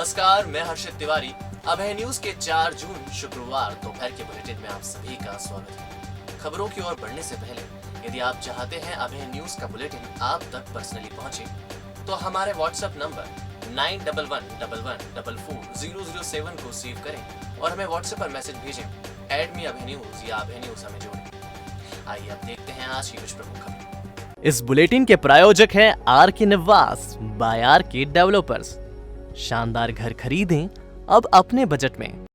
नमस्कार, मैं हर्षित तिवारी। अभय न्यूज के 4 जून शुक्रवार दोपहर के बुलेटिन में आप सभी का स्वागत है। खबरों की ओर बढ़ने से पहले यदि आप चाहते हैं अभय न्यूज का बुलेटिन आप तक पर्सनली पहुंचे, तो हमारे व्हाट्सएप नंबर 9111444007 को सेव करें और हमें व्हाट्सएप पर मैसेज भेजें @me अभय न्यूज या अभय न्यूज हमें जोड़ें। आइए अब देखते हैं आज की कुछ प्रमुख खबरें। इस बुलेटिन के प्रायोजक हैं आर के निवास बाय आर के डेवलपर्स। शानदार घर खरीदें अब अपने बजट में।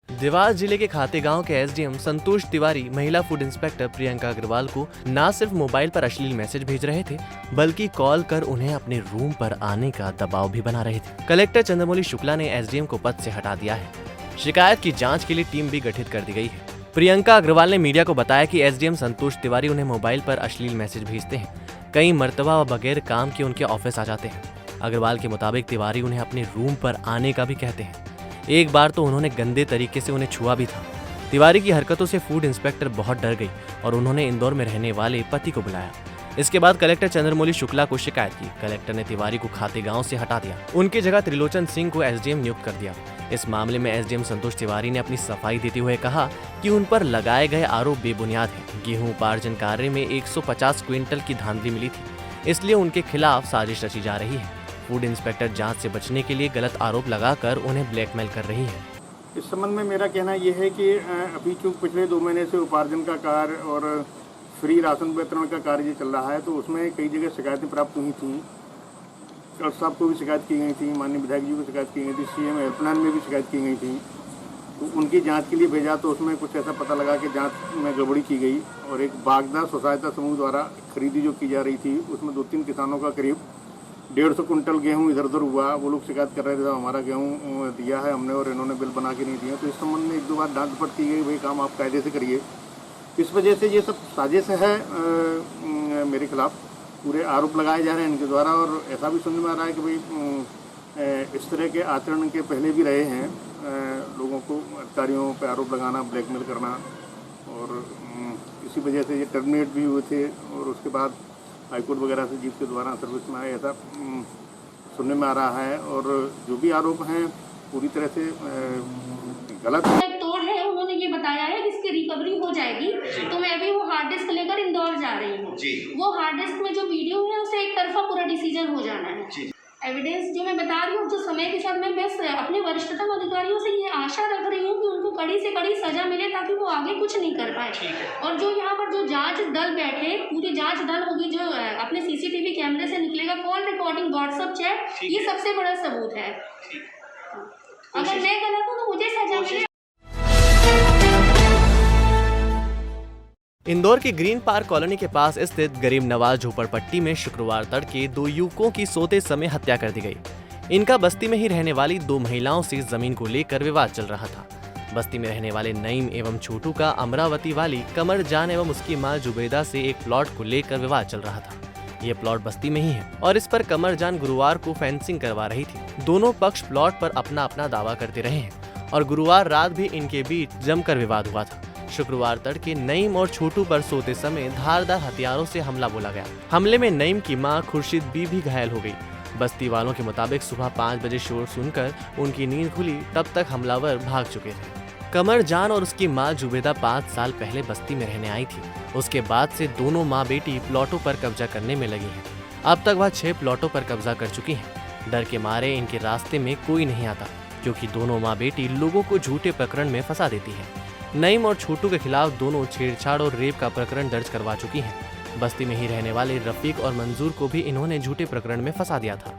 देवास जिले के खातेगांव के एसडीएम संतोष तिवारी महिला फूड इंस्पेक्टर प्रियंका अग्रवाल को न सिर्फ मोबाइल पर अश्लील मैसेज भेज रहे थे, बल्कि कॉल कर उन्हें अपने रूम पर आने का दबाव भी बना रहे थे। कलेक्टर चंद्रमौली शुक्ला ने एसडीएम को पद से हटा दिया है। शिकायत की जांच के लिए टीम भी गठित कर दी गई है। प्रियंका अग्रवाल ने मीडिया को बताया कि एसडीएम संतोष तिवारी उन्हें मोबाइल पर अश्लील मैसेज भेजते हैं। कई मर्तबा बगैर काम के उनके ऑफिस आ जाते हैं। अग्रवाल के मुताबिक तिवारी उन्हें अपने रूम पर आने का भी कहते हैं। एक बार तो उन्होंने गंदे तरीके से उन्हें छुआ भी था। तिवारी की हरकतों से फूड इंस्पेक्टर बहुत डर गई और उन्होंने इंदौर में रहने वाले पति को बुलाया। इसके बाद कलेक्टर चंद्रमौली शुक्ला को शिकायत की। कलेक्टर ने तिवारी को खातेगांव से हटा दिया। उनकी जगह त्रिलोचन सिंह को एसडीएम नियुक्त कर दिया। इस मामले में एसडीएम संतोष तिवारी ने अपनी सफाई देते हुए कहा कि उन पर लगाए गए आरोप बेबुनियाद हैं। गेहूं उपार्जन कार्य में 150 क्विंटल की धांधली मिली थी, इसलिए उनके खिलाफ साजिश रची जा रही है। फूड इंस्पेक्टर जांच से बचने के लिए गलत आरोप लगाकर उन्हें ब्लैकमेल कर रही है। इस संबंध में मेरा कहना यह है कि अभी चूँकि पिछले 2 महीने से उपार्जन का कार्य और फ्री राशन वितरण का कार्य चल रहा है, तो उसमें कई जगह शिकायतें प्राप्त हुई थी। कलेक्टर साहब को भी शिकायत की गई थी, माननीय विधायक जी को शिकायत की गई थी, सीएम हेल्पलाइन में भी शिकायत की गई थी। तो उनकी जांच के लिए भेजा तो उसमें कुछ ऐसा पता लगा कि जांच में गड़बड़ी की गई और एक बागदा स्वसहायता समूह द्वारा खरीदी जो की जा रही थी, उसमें 2-3 किसानों का करीब 150 कुंटल गेहूं इधर उधर हुआ। वो लोग शिकायत कर रहे थे हमारा गेहूं दिया है हमने और इन्होंने बिल बना के नहीं दिया। तो इस संबंध में 1-2 बार डांट डपट की गई, भाई काम आप कायदे से करिए। इस वजह से ये सब साजिश है मेरे खिलाफ, पूरे आरोप लगाए जा रहे हैं इनके द्वारा। और ऐसा भी सुनने में आ रहा है कि भाई इस तरह के आचरण के पहले भी रहे हैं, लोगों को अधिकारियों पर आरोप लगाना, ब्लैकमेल करना, और इसी वजह से ये टर्मिनेट भी हुए थे और उसके बाद हाईकोर्ट वगैरह से जीत के द्वारा सर्विस में आए, ऐसा सुनने में आ रहा है। और जो भी आरोप हैं पूरी तरह से गलत तोड़ है। उन्होंने ये बताया है कि इसकी रिकवरी हो जाएगी, तो मैं अभी वो हार्ड डिस्क लेकर इंदौर जा रही हूँ। वो हार्ड डिस्क में जो वीडियो है उसे एक तरफा पूरा डिसीजन हो जाना है। एविडेंस जो मैं बता रही हूँ, जो समय के साथ मैं बस अपने वरिष्ठतम अधिकारियों से ये आशा रख रही हूँ कि उनको कड़ी से कड़ी सजा मिले ताकि वो आगे कुछ नहीं कर पाए। और जो यहाँ पर जो जांच दल बैठे, पूरी जांच दल होगी जो अपने सीसीटीवी कैमरे से निकलेगा, कॉल रिकॉर्डिंग, व्हाट्सएप चैट, ये सबसे बड़ा सबूत है। अगर मैं गलत हूँ तो मुझे सजा मिले। इंदौर की ग्रीन पार्क कॉलोनी के पास स्थित गरीब नवाज झोपड़पट्टी में शुक्रवार तड़के 2 युवकों की सोते समय हत्या कर दी गई। इनका बस्ती में ही रहने वाली 2 महिलाओं से जमीन को लेकर विवाद चल रहा था। बस्ती में रहने वाले नईम एवं छोटू का अमरावती वाली कमर जान एवं उसकी मां जुबेदा से एक प्लॉट को लेकर विवाद चल रहा था। ये प्लॉट बस्ती में ही है और इस पर कमर जान गुरुवार को फेंसिंग करवा रही थी। दोनों पक्ष प्लॉट पर अपना अपना दावा करते रहे हैं और गुरुवार रात भी इनके बीच जमकर विवाद हुआ था। शुक्रवार तड़के नईम और छोटू पर सोते समय धारदार हथियारों से हमला बोला गया। हमले में नईम की मां खुर्शीद भी घायल हो गई। बस्ती वालों के मुताबिक सुबह 5 बजे शोर सुनकर उनकी नींद खुली, तब तक हमलावर भाग चुके थे। कमर जान और उसकी मां जुबेदा 5 साल पहले बस्ती में रहने आई थी। उसके बाद से दोनों माँ बेटी प्लॉटों पर कब्जा करने में लगी हैं। अब तक वह 6 प्लॉटों पर कब्जा कर चुकी हैं। डर के मारे इनके रास्ते में कोई नहीं आता, क्योंकि दोनों माँ बेटी लोगों को झूठे प्रकरण में फंसा देती है। नईम और छोटू के खिलाफ दोनों छेड़छाड़ और रेप का प्रकरण दर्ज करवा चुकी हैं। बस्ती में ही रहने वाले रफीक और मंजूर को भी इन्होंने झूठे प्रकरण में फंसा दिया था।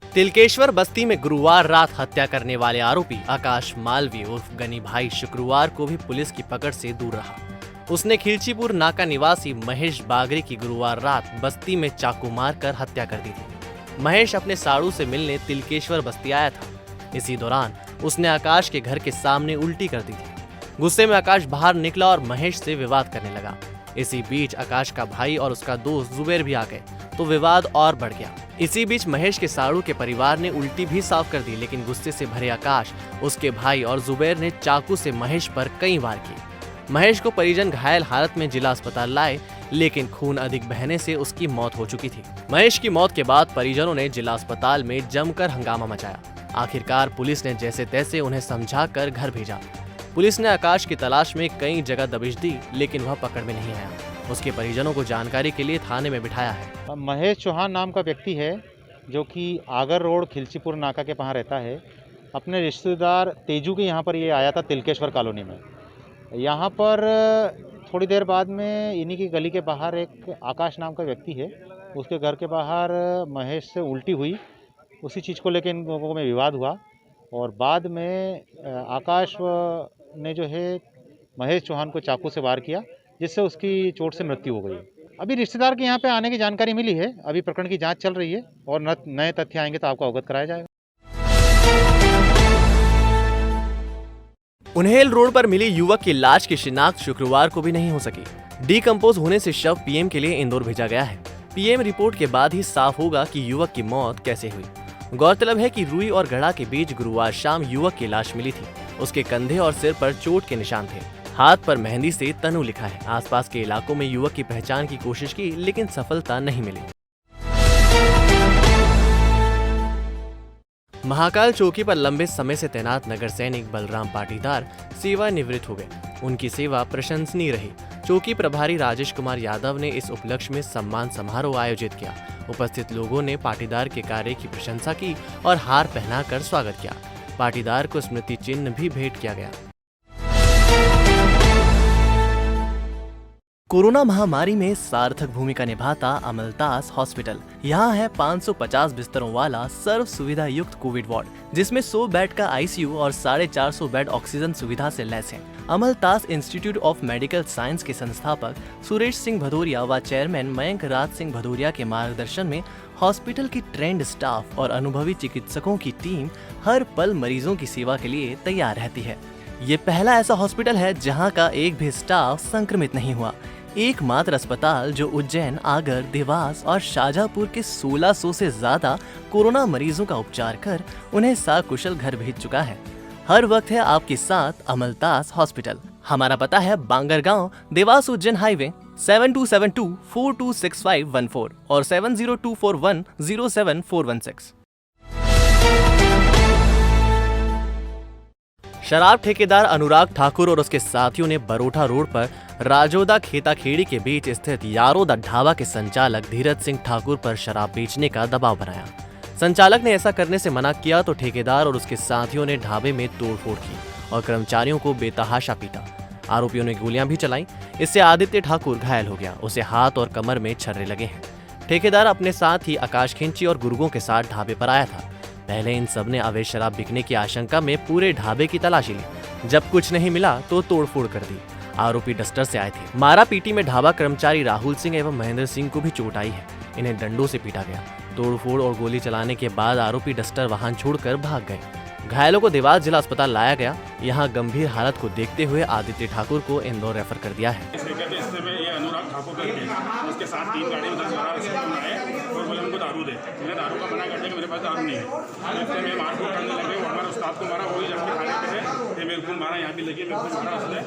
तिलकेश्वर बस्ती में गुरुवार रात हत्या करने वाले आरोपी आकाश मालवी उर्फ गनी भाई शुक्रवार को भी पुलिस की पकड़ से दूर रहा। उसने खिलचीपुर नाका निवासी महेश बागरे की गुरुवार रात बस्ती में चाकू मारकर हत्या कर दी थी। महेश अपने साड़ू से मिलने तिलकेश्वर बस्ती आया था। इसी दौरान उसने आकाश के घर के सामने उल्टी कर दी थी। गुस्से में आकाश बाहर निकला और महेश से विवाद करने लगा। इसी बीच आकाश का भाई और उसका दोस्त जुबेर भी आ गए, तो विवाद और बढ़ गया। इसी बीच महेश के साड़ू के परिवार ने उल्टी भी साफ कर दी, लेकिन गुस्से से भरे आकाश, उसके भाई और जुबेर ने चाकू से महेश पर कई वार किए। महेश को परिजन घायल हालत में जिला अस्पताल लाए। लेकिन खून अधिक बहने से उसकी मौत हो चुकी थी। महेश की मौत के बाद परिजनों ने जिला अस्पताल में जमकर हंगामा मचाया। आखिरकार पुलिस ने जैसे तैसे उन्हें समझाकर घर भेजा। पुलिस ने आकाश की तलाश में कई जगह दबिश दी, लेकिन वह पकड़ में नहीं आया। उसके परिजनों को जानकारी के लिए थाने में बिठाया है। महेश चौहान नाम का व्यक्ति है जो कि आगर रोड खिलचीपुर नाका के वहाँ रहता है। अपने रिश्तेदार तेजू के यहाँ पर ये आया था तिलकेश्वर कॉलोनी में। यहाँ पर थोड़ी देर बाद में इन्हीं की गली के बाहर एक आकाश नाम का व्यक्ति है, उसके घर के बाहर महेश से उल्टी हुई। उसी चीज़ को लेकर इन लोगों में विवाद हुआ और बाद में आकाश ने जो है महेश चौहान को चाकू से वार किया, जिससे उसकी चोट से मृत्यु हो गई। अभी रिश्तेदार के यहाँ पे आने की जानकारी मिली है। अभी प्रकरण की जांच चल रही है और नए तथ्य आएंगे तो आपको अवगत कराया जाएगा। उन्हेल रोड पर मिली युवक की लाश की शिनाख्त शुक्रवार को भी नहीं हो सकी। डिकम्पोज होने से शव पीएम के लिए इंदौर भेजा गया है। पीएम रिपोर्ट के बाद ही साफ होगा कि युवक की मौत कैसे हुई। गौरतलब है कि रुई और गढ़ा के बीच गुरुवार शाम युवक की लाश मिली थी। उसके कंधे और सिर पर चोट के निशान थे। हाथ पर मेहंदी से तनु लिखा है। आसपास के इलाकों में युवक की पहचान की कोशिश की, लेकिन सफलता नहीं मिली। महाकाल चौकी पर लंबे समय से तैनात नगर सैनिक बलराम पाटीदार सेवानिवृत्त हो गए। उनकी सेवा प्रशंसनीय रही। चौकी प्रभारी राजेश कुमार यादव ने इस उपलक्ष्य में सम्मान समारोह आयोजित किया। उपस्थित लोगों ने पाटीदार के कार्य की प्रशंसा की और हार पहनाकर स्वागत किया। पाटीदार को स्मृति चिन्ह भी भेंट किया गया। कोरोना महामारी में सार्थक भूमिका निभाता अमलतास हॉस्पिटल। यहाँ है 550 बिस्तरों वाला सर्व सुविधा युक्त कोविड वार्ड, जिसमें 100 बेड का आईसीयू और 450 बेड ऑक्सीजन सुविधा से लैस है। अमलतास इंस्टीट्यूट ऑफ मेडिकल साइंस के संस्थापक सुरेश सिंह भदौरिया व चेयरमैन मयंक राज सिंह भदौरिया के मार्गदर्शन में हॉस्पिटल की ट्रेंड स्टाफ और अनुभवी चिकित्सकों की टीम हर पल मरीजों की सेवा के लिए तैयार रहती है। ये पहला ऐसा हॉस्पिटल है जहाँ का एक भी स्टाफ संक्रमित नहीं हुआ। एकमात्र अस्पताल जो उज्जैन, आगर, देवास और शाजापुर के 1600 से ज्यादा कोरोना मरीजों का उपचार कर उन्हें सकुशल घर भेज चुका है। हर वक्त है आपके साथ अमलतास हॉस्पिटल। हमारा पता है बांगरगांव, देवास उज्जैन हाईवे 7272426514 और 7024107416। शराब ठेकेदार अनुराग ठाकुर और उसके साथियों ने बरोठा रोड पर राजोदा खेताखेड़ी के बीच स्थित यारोदा ढाबा के संचालक धीरज सिंह ठाकुर पर शराब बेचने का दबाव बनाया। संचालक ने ऐसा करने से मना किया तो ठेकेदार और उसके साथियों ने ढाबे में तोड़फोड़ की और कर्मचारियों को बेतहाशा पीटा। आरोपियों ने गोलियां भी चलाई। इससे आदित्य ठाकुर घायल हो गया। उसे हाथ और कमर में छर्रे लगे हैं। ठेकेदार अपने साथ ही आकाश खिंची और गुर्गों के साथ ढाबे पर आया था। पहले इन सब ने अवैध शराब बिकने की आशंका में पूरे ढाबे की तलाशी ली। जब कुछ नहीं मिला तो तोड़फोड़ कर दी। आरोपी डस्टर से आए थे। मारा पीटी में ढाबा कर्मचारी राहुल सिंह एवं महेंद्र सिंह को भी चोट आई है। इन्हें डंडों से पीटा गया। तोड़फोड़ और गोली चलाने के बाद आरोपी डस्टर वाहन छोड़कर भाग गए। घायलों को देवास जिला अस्पताल लाया गया। यहाँ गंभीर हालत को देखते हुए आदित्य ठाकुर को इंदौर रेफर कर दिया है। अनुराग ठाकुर करके उसके साथ 3 गाड़ी उधर आए और बोले हमको दारू दे। मैंने दारू का मना कर दिया कि मेरे पास दारू नहीं है। इसलिए मैं मारपीट करने लगे। वो हमारे उस्ताद को मारा, वही जाके खाने पे है। ये मेरे को मारा, यहाँ भी लगी, मेरे को मारा उसने।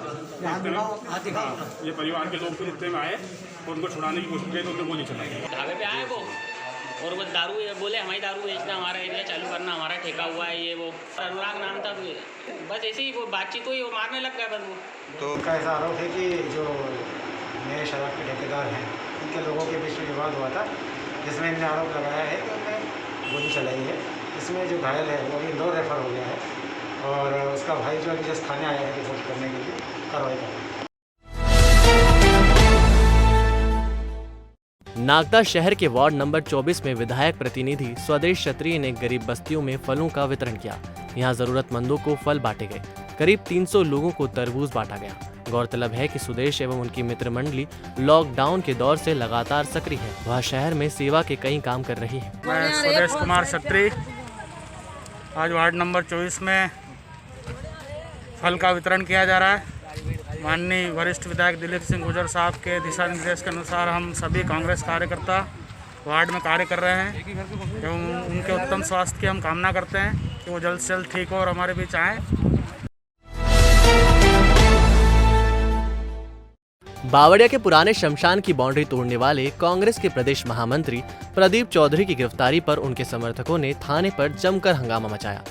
ये परिवार के लोग फिर इतने में आए और उनको छुड़ाने की कोशिश की तो उन्होंने गोली चलाई। ढाबे पे आए वो और वो दारू बोले हमारी दारू बेचना, हमारा एरिया चालू करना, हमारा ठेका हुआ है। ये वो अनुराग नाम था। बस ऐसे ही वो बातचीत हुई, वो मारने लग गया बस वो। तो उनका ऐसा आरोप है कि जो नए शराब के ठेकेदार हैं उनके लोगों के बीच में विवाद हुआ था, जिसमें इन्होंने आरोप लगाया है कि उन्होंने गोली चलाई है। इसमें जो घायल है वो अभी इंदौर रेफर हो गया है और उसका भाई जो अभी जस्ट थाने आया है रिपोर्ट करने के लिए कार्रवाई कर रहा है। नागदा शहर के वार्ड नंबर 24 में विधायक प्रतिनिधि स्वदेश क्षत्रिय ने गरीब बस्तियों में फलों का वितरण किया। यहाँ जरूरतमंदों को फल बांटे गए। करीब 300 लोगों को तरबूज बांटा गया। गौरतलब है कि सुदेश एवं उनकी मित्र मंडली लॉकडाउन के दौर से लगातार सक्रिय है। वह शहर में सेवा के कई काम कर रही है। मैं सुदेश कुमार क्षत्रिय आज वार्ड नंबर 24 में फल का वितरण किया जा रहा है। माननीय वरिष्ठ विधायक दिलीप सिंह गुर्जर साहब के दिशा निर्देश के अनुसार हम सभी कांग्रेस कार्यकर्ता वार्ड में कार्य कर रहे हैं एवं उनके उत्तम स्वास्थ्य की हम कामना करते हैं कि वो जल्द से जल्द ठीक हो और हमारे बीच आएँ। बावड़िया के पुराने शमशान की बाउंड्री तोड़ने वाले कांग्रेस के प्रदेश महामंत्री प्रदीप चौधरी की गिरफ्तारी पर उनके समर्थकों ने थाने पर जमकर हंगामा मचाया।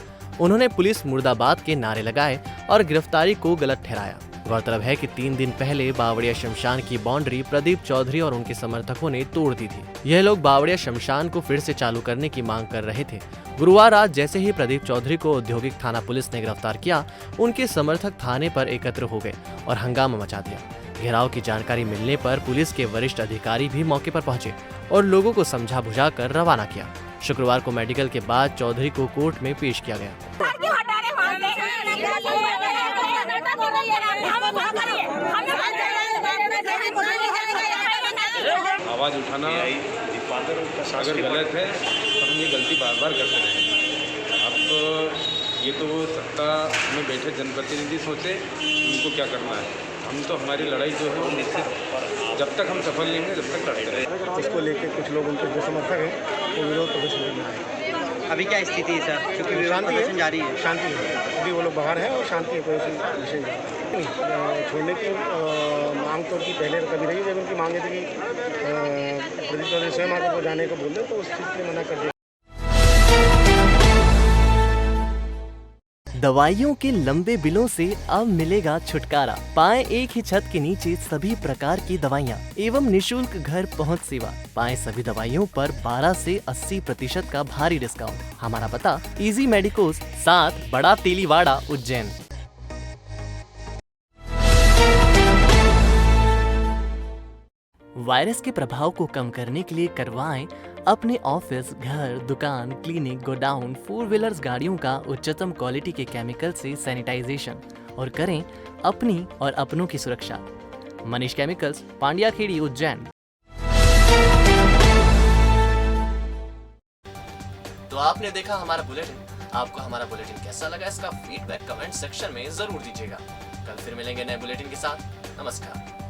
उन्होंने पुलिस मुर्दाबाद के नारे लगाए और गिरफ्तारी को गलत ठहराया। गौरतलब है कि 3 दिन पहले बावड़िया शमशान की बाउंड्री प्रदीप चौधरी और उनके समर्थकों ने तोड़ दी थी। यह लोग बावड़िया शमशान को फिर से चालू करने की मांग कर रहे थे। गुरुवार रात जैसे ही प्रदीप चौधरी को औद्योगिक थाना पुलिस ने गिरफ्तार किया, उनके समर्थक थाने पर एकत्र हो गए और हंगामा मचा दिया। घेराव की जानकारी मिलने पर पुलिस के वरिष्ठ अधिकारी भी मौके पर पहुंचे और लोगों को समझा बुझाकर रवाना किया। शुक्रवार को मेडिकल के बाद चौधरी को कोर्ट में पेश किया गया। आवाज़ उठाना अगर गलत है तो हम ये गलती बार बार करते रहें। अब ये तो सत्ता में बैठे जनप्रतिनिधि सोचे उनको क्या करना है। हम तो हमारी लड़ाई जो है वो निश्चित जब तक हम सफल नहीं हैं तब तक लड़ाई करें। इसको लेकर कुछ लोग उनके जो समर्थक हैं वो विरोध प्रदर्शन में आए। अभी क्या स्थिति है सर? क्योंकि विरोध प्रदर्शन जारी है। शांति है, अभी वो लोग बाहर हैं और शांति है, कोई विषय नहीं। छोड़ने की मांग तो उनकी पहले कभी रही, जब उनकी मांग थी कि प्रदीप चौधरी स्वयं आकर को जाने को बोल दे तो उस चीज़ के मना कर दिया। दवाइयों के लंबे बिलों से अब मिलेगा छुटकारा। पाएं एक ही छत के नीचे सभी प्रकार की दवाइयां एवं निशुल्क घर पहुंच सेवा। पाएं सभी दवाइयों पर 12 से 80% का भारी डिस्काउंट। हमारा पता इजी मेडिकोस 7 बड़ा तेलीवाड़ा उज्जैन। वायरस के प्रभाव को कम करने के लिए करवाएं अपने ऑफिस, घर, दुकान, क्लिनिक, गोडाउन, 4 व्हीलर्स गाड़ियों का उच्चतम क्वालिटी के केमिकल से सैनिटाइजेशन और करें अपनी और अपनों की सुरक्षा। मनीष केमिकल्स, पांड्या खेड़ी, उज्जैन। तो आपने देखा हमारा बुलेटिन। आपको हमारा बुलेटिन कैसा लगा, इसका फीडबैक कमेंट सेक्शन में जरूर दीजिएगा। कल फिर मिलेंगे नए बुलेटिन के साथ। नमस्कार।